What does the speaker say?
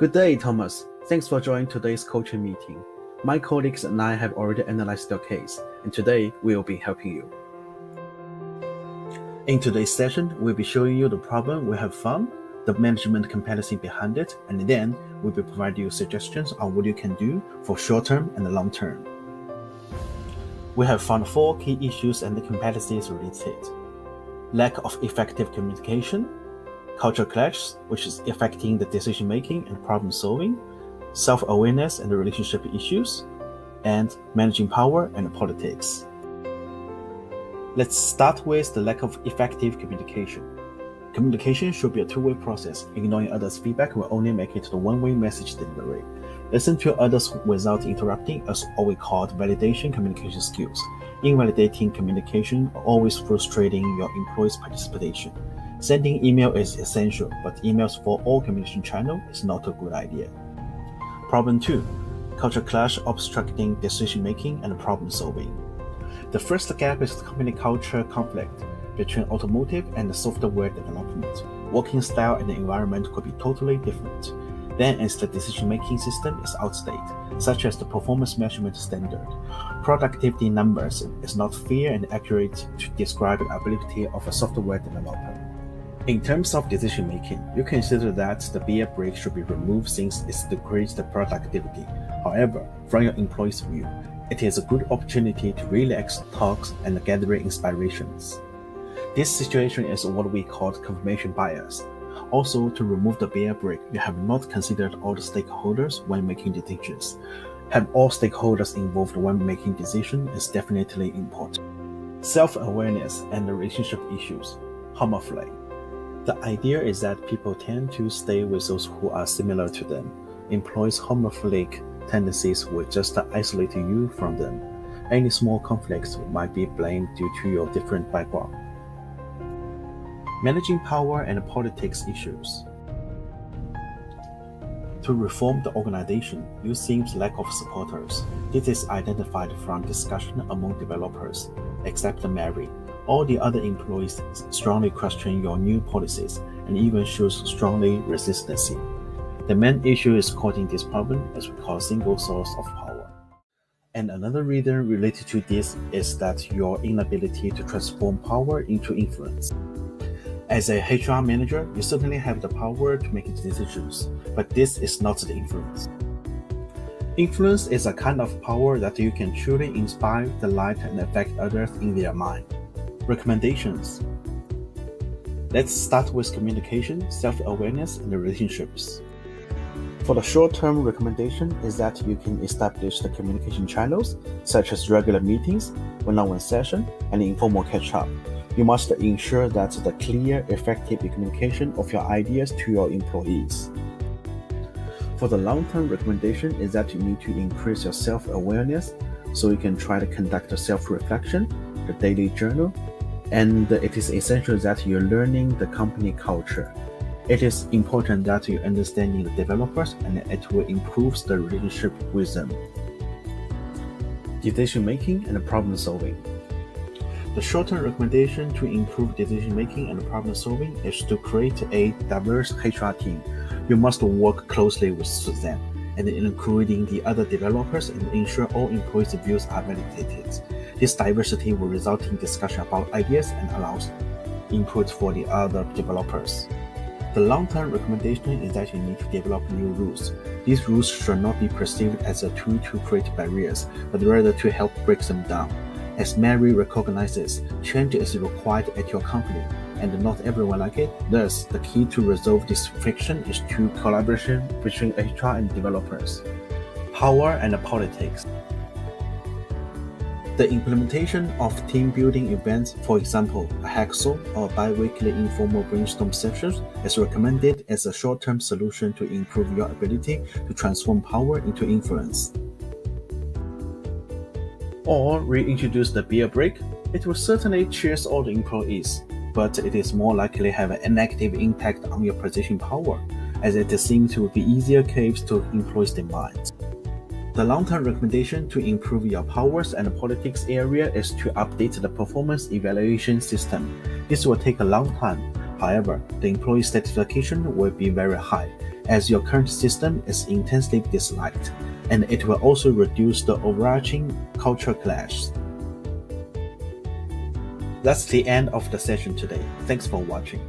Good day, Thomas. Thanks for joining today's coaching meeting. My colleagues and I have already analyzed your case, and today we will be helping you. In today's session, we'll be showing you the problem we have found, the management competency behind it, and then we'll be providing you suggestions on what you can do for short-term and long-term. We have found 4 key issues and the competencies related. Lack of effective communication, culture clash, which is affecting the decision-making and problem-solving, self-awareness and the relationship issues, and managing power and politics. Let's start with the lack of effective communication. Communication should be a two-way process. Ignoring others' feedback will only make it the one-way message delivery. Listen to others without interrupting is what we call validation communication skills. Invalidating communication always frustrating your employees' participation. Sending email is essential, but emails for all communication channels is not a good idea. Problem 2. Culture clash obstructing decision-making and problem-solving. The first gap is the company culture conflict between automotive and software development. Working style and the environment could be totally different. Then as the decision-making system is outdated, such as the performance measurement standard. Productivity numbers is not fair and accurate to describe the ability of a software developer. In terms of decision-making, you consider that the beer break should be removed since it decreases the productivity. However, from your employee's view, it is a good opportunity to relax, talk, and gather inspirations. This situation is what we call confirmation bias. Also, to remove the beer break, you have not considered all the stakeholders when making decisions. Have all stakeholders involved when making decisions is definitely important. Self-awareness and the relationship issues. Homophily. The idea is that people tend to stay with those who are similar to them. Employees' homophilic tendencies will just isolate you from them. Any small conflicts might be blamed due to your different background. Managing power and politics issues. To reform the organization, you see lack of supporters. This is identified from discussion among developers, except Mary. All the other employees strongly question your new policies and even shows strongly resistance. The main issue is causing this problem is because single source of power. And another reason related to this is that your inability to transform power into influence. As a HR manager, you certainly have the power to make decisions, but this is not the influence. Influence is a kind of power that you can truly inspire, delight, and affect others in their mind. Recommendations. Let's start with communication, self-awareness, and relationships. For the short-term recommendation is that you can establish the communication channels, such as regular meetings, one-on-one session, and informal catch-up. You must ensure that the clear, effective communication of your ideas to your employees. For the long-term recommendation is that you need to increase your self-awareness, so you can try to conduct a self-reflection, the daily journal, and it is essential that you're learning the company culture. It is important that you understand the developers and it will improve the relationship with them. Decision-making and problem-solving. The short-term recommendation to improve decision-making and problem-solving is to create a diverse HR team. You must work closely with them, and including the other developers and ensure all employees' views are validated. This diversity will result in discussion about ideas and allows input for the other developers. The long-term recommendation is that you need to develop new rules. These rules should not be perceived as a tool to create barriers, but rather to help break them down. As Mary recognizes, change is required at your company, and not everyone like it. Thus, the key to resolve this friction is through collaboration between HR and developers. Power and politics. The implementation of team building events, for example, a hackathon or bi-weekly informal brainstorm sessions, is recommended as a short-term solution to improve your ability to transform power into influence. Or reintroduce the beer break. It will certainly cheer all the employees, but it is more likely to have a negative impact on your position power, as it seems to be easier case to employees' minds. The long-term recommendation to improve your powers and politics area is to update the performance evaluation system. This will take a long time. However, the employee satisfaction will be very high, as your current system is intensely disliked, and it will also reduce the overarching cultural clash. That's the end of the session today. Thanks for watching.